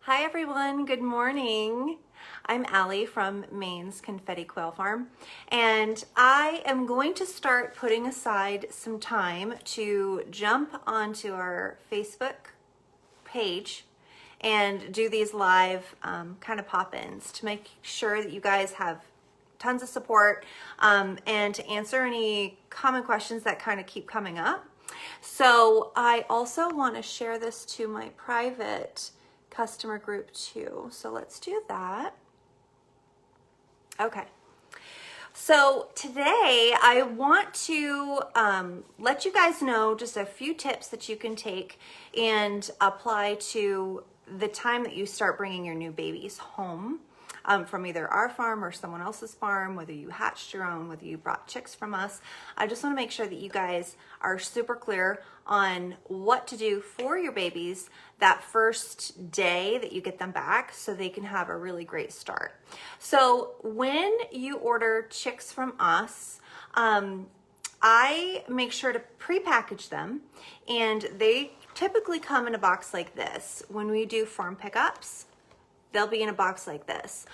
Hi everyone, good morning. I'm Allie from Maine's Confetti Quail Farm, and I am going to start putting aside some time to jump onto our Facebook page and do these live kind of pop-ins to make sure that you guys have tons of support and to answer any common questions that kind of keep coming up. So I also want to share this to my private customer group too. So let's do that. Okay. So today I want to let you guys know just a few tips that you can take and apply to the time that you start bringing your new babies home from either our farm or someone else's farm, whether you hatched your own, whether you brought chicks from us. I just want to make sure that you guys are super clear on what to do for your babies that first day that you get them back so they can have a really great start. So when you order chicks from us, I make sure to pre-package them, and they typically come in a box like this. When we do farm pickups, they'll be in a box like this.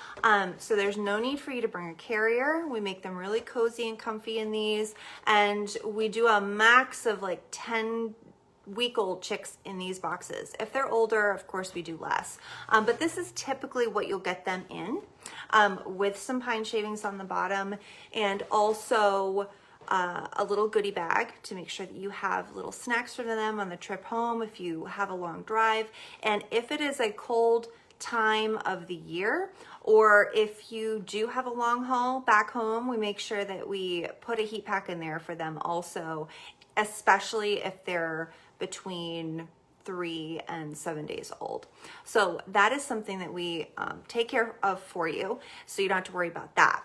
So there's no need for you to bring a carrier. We make them really cozy and comfy in these, and we do a max of like 10-week-old chicks in these boxes. If they're older, of course we do less. But this is typically what you'll get them in, with some pine shavings on the bottom, and also a little goodie bag to make sure that you have little snacks for them on the trip home if you have a long drive. And if it is a cold time of the year, or if you do have a long haul back home, we make sure that we put a heat pack in there for them also, especially if they're between 3 and 7 days old. So that is something that we take care of for you, so you don't have to worry about that.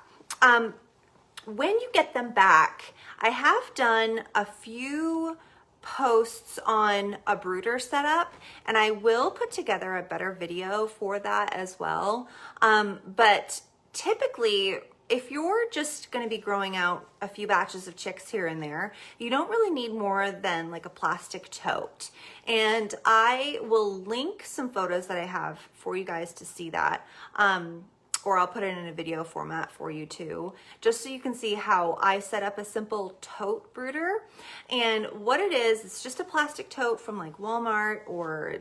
When you get them back, I have done a few posts on a brooder setup, and I will put together a better video for that as well. But typically, if you're just going to be growing out a few batches of chicks here and there, you don't really need more than like a plastic tote. And I will link some photos that I have for you guys to see that. Or I'll put it in a video format for you too, just so you can see how I set up a simple tote brooder. And what it is, it's just a plastic tote from like Walmart or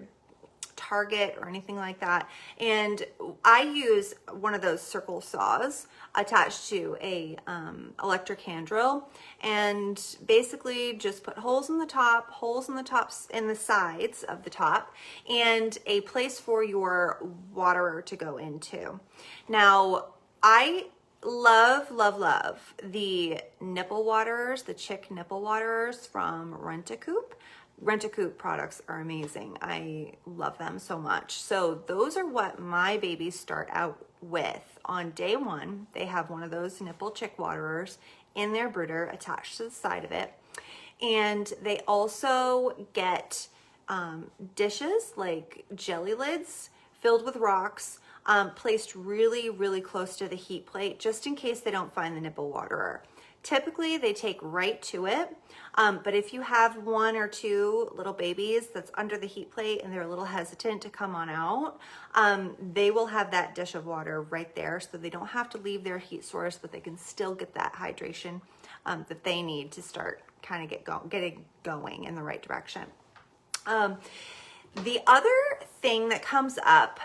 Target or anything like that. And I use one of those circle saws attached to a electric hand drill, and basically just put holes in the top, in the sides of the top, and a place for your waterer to go into. Now, I love the nipple waterers, the chick nipple waterers from Rent-A-Coop. Rent-A-Coop products are amazing. I love them so much. So those are what my babies start out with. On day one, they have one of those nipple chick waterers in their brooder attached to the side of it. And they also get dishes like jelly lids filled with rocks, placed really close to the heat plate, just in case they don't find the nipple waterer. Typically, they take right to it, but if you have 1 or 2 little babies that's under the heat plate and they're a little hesitant to come on out, they will have that dish of water right there, so they don't have to leave their heat source, but they can still get that hydration that they need to start kind of getting going in the right direction. The other thing that comes up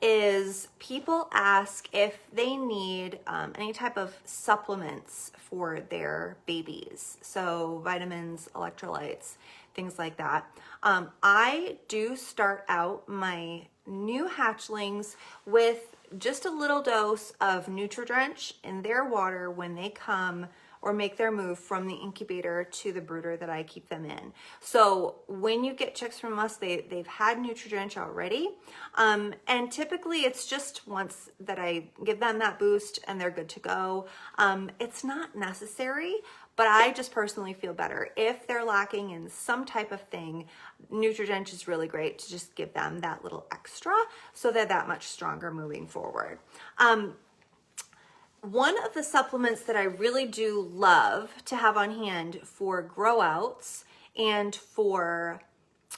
is people ask if they need any type of supplements for their babies. So vitamins, electrolytes, things like that. I do start out my new hatchlings with just a little dose of Nutri-Drench in their water when they come or make their move from the incubator to the brooder that I keep them in. So when you get chicks from us, they've had Nutri-Drench already. And typically it's just once that I give them that boost and they're good to go. It's not necessary, but I just personally feel better. If they're lacking in some type of thing, Nutri-Drench is really great to just give them that little extra so they're that much stronger moving forward. One of the supplements that I really do love to have on hand for grow outs and for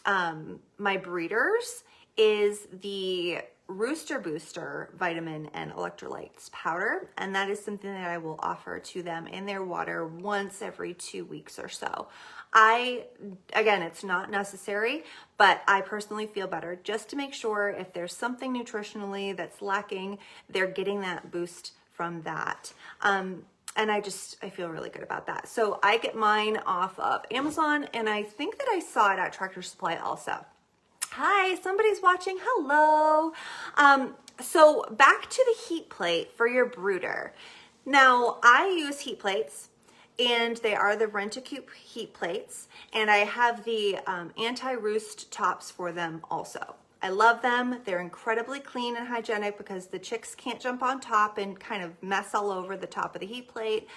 my breeders is the Rooster Booster vitamin and electrolytes powder, and that is something that I will offer to them in their water once every 2 weeks or so. Again, it's not necessary, but I personally feel better just to make sure if there's something nutritionally that's lacking, they're getting that boost from that. And I feel really good about that. So I get mine off of Amazon, and I think that I saw it at Tractor Supply also. Hi, somebody's watching. Hello. So back to the heat plate for your brooder. Now I use heat plates, and they are the Rent-A-Coop heat plates, and I have the anti-roost tops for them also. I love them. They're incredibly clean and hygienic because the chicks can't jump on top and kind of mess all over the top of the heat plate.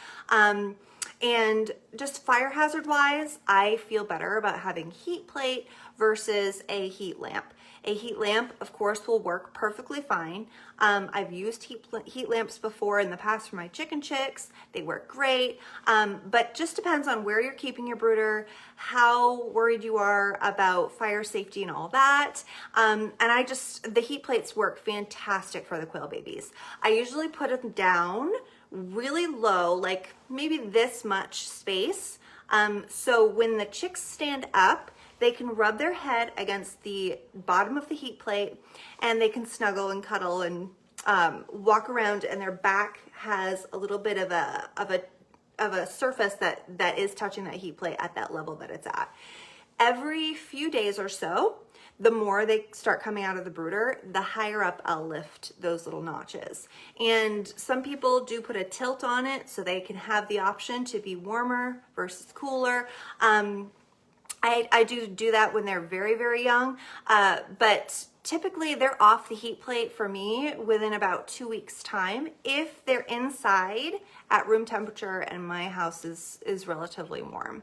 And just fire hazard wise, I feel better about having heat plate versus a heat lamp. A heat lamp, of course, will work perfectly fine. I've used heat lamps before in the past for my chicken chicks. They work great, but just depends on where you're keeping your brooder, how worried you are about fire safety and all that. And the heat plates work fantastic for the quail babies. I usually put them down really low, like maybe this much space. So when the chicks stand up, they can rub their head against the bottom of the heat plate, and they can snuggle and cuddle and walk around, and their back has a little bit of a surface that is touching that heat plate at that level that it's at. Every few days or so, the more they start coming out of the brooder, the higher up I'll lift those little notches. And some people do put a tilt on it so they can have the option to be warmer versus cooler. I do that when they're very, very young, but typically they're off the heat plate for me within about 2 weeks time if they're inside at room temperature and my house is relatively warm.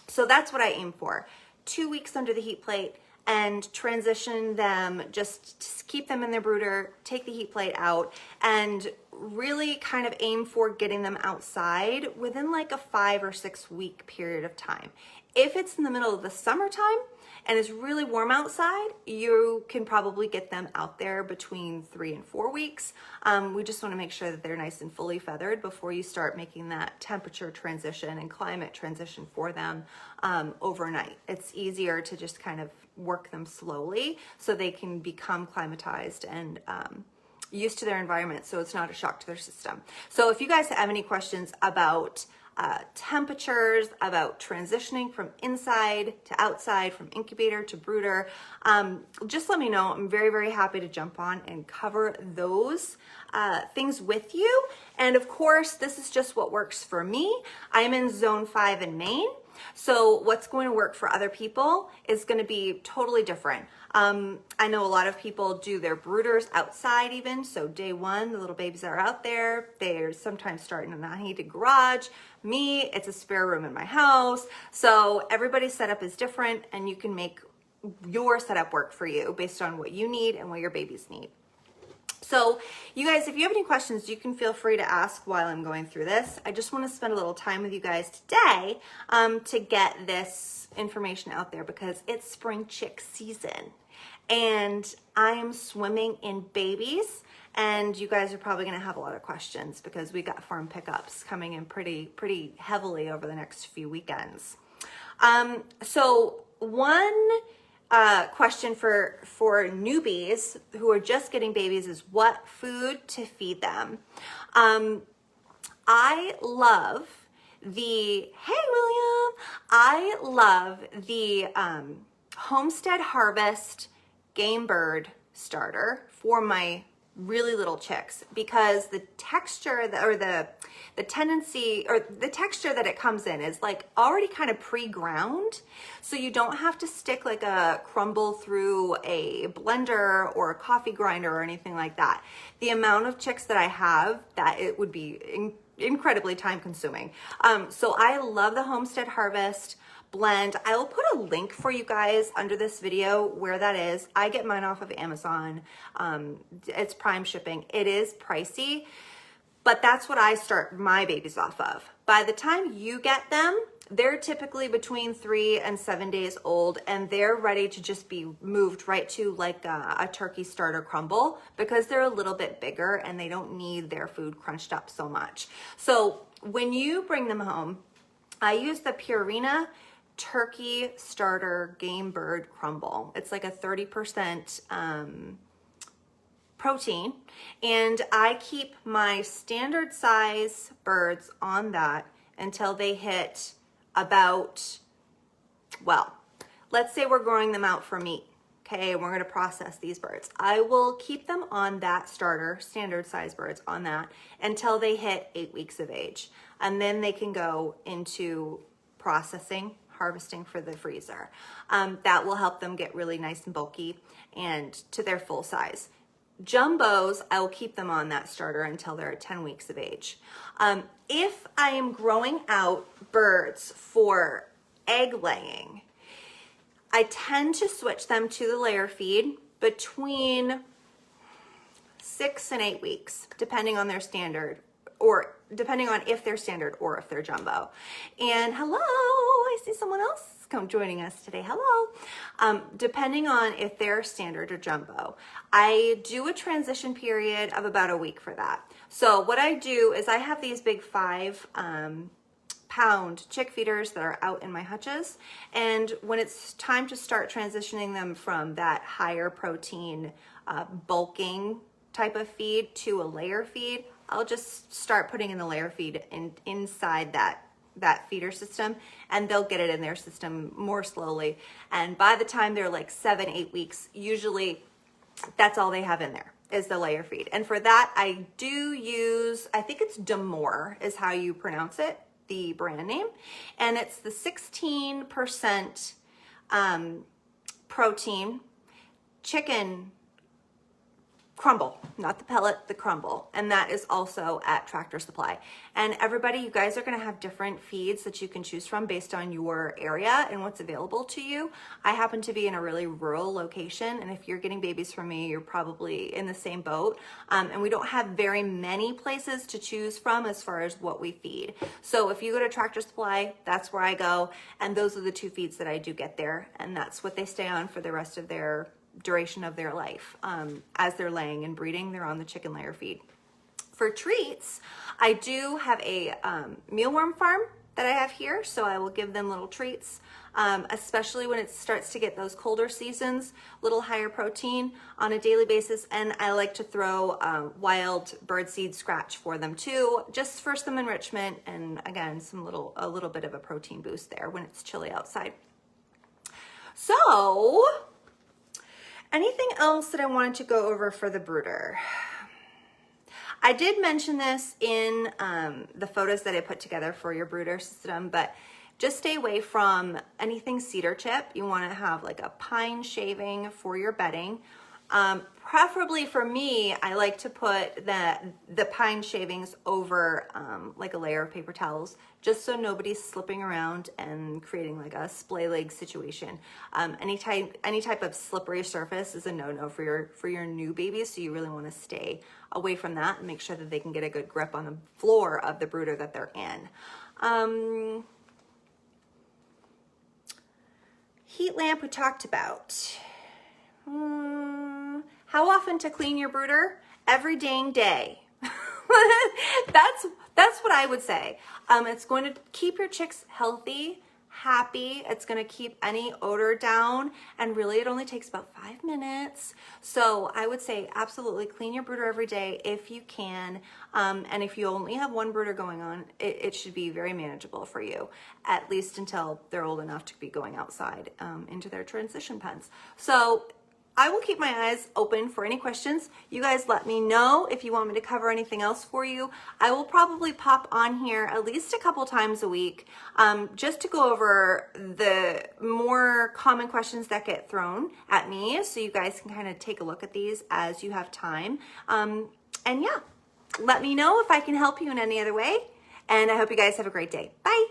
So that's what I aim for. 2 weeks under the heat plate and transition them, just keep them in their brooder, take the heat plate out, and really kind of aim for getting them outside within like a 5 or 6 week period of time. If it's in the middle of the summertime and it's really warm outside, you can probably get them out there between 3 and 4 weeks. We just want to make sure that they're nice and fully feathered before you start making that temperature transition and climate transition for them overnight. It's easier to just kind of work them slowly so they can become climatized and used to their environment, so it's not a shock to their system. So if you guys have any questions about temperatures, about transitioning from inside to outside, from incubator to brooder, just let me know. I'm very, very happy to jump on and cover those things with you. And of course, this is just what works for me. I'm in Zone 5 in Maine. So what's going to work for other people is going to be totally different. I know a lot of people do their brooders outside even. So day one, the little babies are out there. They're sometimes starting in a heated garage. Me, it's a spare room in my house. So everybody's setup is different, and you can make your setup work for you based on what you need and what your babies need. So you guys, if you have any questions, you can feel free to ask while I'm going through this. I just want to spend a little time with you guys today to get this information out there because it's spring chick season and I am swimming in babies, and you guys are probably going to have a lot of questions because we got farm pickups coming in pretty heavily over the next few weekends. So one question for newbies who are just getting babies is what food to feed them. I love the Homestead Harvest Game Bird starter for my really little chicks because the texture the texture that it comes in is like already kind of pre-ground, so you don't have to stick like a crumble through a blender or a coffee grinder or anything like that. The amount of chicks that I have, that it would be incredibly time consuming. So I love the Homestead Harvest blend. I will put a link for you guys under this video where that is. I get mine off of Amazon. It's Prime shipping. It is pricey, but that's what I start my babies off of. By the time you get them, they're typically between 3 and 7 days old, and they're ready to just be moved right to like a turkey starter crumble because they're a little bit bigger and they don't need their food crunched up so much. So when you bring them home, I use the Purina Turkey Starter Game Bird Crumble. It's like a 30% protein, and I keep my standard size birds on that until they hit about, well, let's say we're growing them out for meat. Okay, we're going to process these birds. I will keep them on that starter, standard size birds on that until they hit 8 weeks of age. And then they can go into processing, harvesting for the freezer. That will help them get really nice and bulky and to their full size. Jumbos, I will keep them on that starter until they're 10 weeks of age. If I am growing out birds for egg laying, I tend to switch them to the layer feed between 6 and 8 weeks, depending on their standard, or depending on if they're standard or if they're jumbo. And hello, I see someone else come joining us today. Hello. Depending on if they're standard or jumbo, I do a transition period of about a week for that. So what I do is I have these big 5-pound chick feeders that are out in my hutches, and when it's time to start transitioning them from that higher protein bulking type of feed to a layer feed, I'll just start putting in the layer feed inside that feeder system, and they'll get it in their system more slowly. And by the time they're like 7-8 weeks, usually that's all they have in there is the layer feed. And for that, I do use, I think it's Demore is how you pronounce it, the brand name. And it's the 16% protein chicken crumble, not the pellet, the crumble. And that is also at Tractor Supply. And everybody, you guys are going to have different feeds that you can choose from based on your area and what's available to you. I happen to be in a really rural location, and if you're getting babies from me, you're probably in the same boat. And we don't have very many places to choose from as far as what we feed. So if you go to Tractor Supply, that's where I go, and those are the 2 feeds that I do get there, and that's what they stay on for the rest of their duration of their life. As they're laying and breeding, they're on the chicken layer feed. For treats, I do have a mealworm farm that I have here, so I will give them little treats, especially when it starts to get those colder seasons, little higher protein on a daily basis. And I like to throw wild birdseed scratch for them too, just for some enrichment, and again, a little bit of a protein boost there when it's chilly outside. So anything else that I wanted to go over for the brooder? I did mention this in the photos that I put together for your brooder system, but just stay away from anything cedar chip. You want to have like a pine shaving for your bedding. Preferably for me, I like to put the pine shavings over like a layer of paper towels, just so nobody's slipping around and creating like a splay leg situation. Any type of slippery surface is a no-no for your new babies, so you really want to stay away from that and make sure that they can get a good grip on the floor of the brooder that they're in. Heat lamp we talked about. How often to clean your brooder? Every dang day. That's what I would say. It's going to keep your chicks healthy, happy. It's going to keep any odor down, and really it only takes about 5 minutes. So I would say absolutely clean your brooder every day if you can. And if you only have one brooder going on, it should be very manageable for you, at least until they're old enough to be going outside into their transition pens. So I will keep my eyes open for any questions. You guys let me know if you want me to cover anything else for you. I will probably pop on here at least a couple times a week, just to go over the more common questions that get thrown at me, so you guys can kind of take a look at these as you have time. And yeah, let me know if I can help you in any other way. And I hope you guys have a great day. Bye.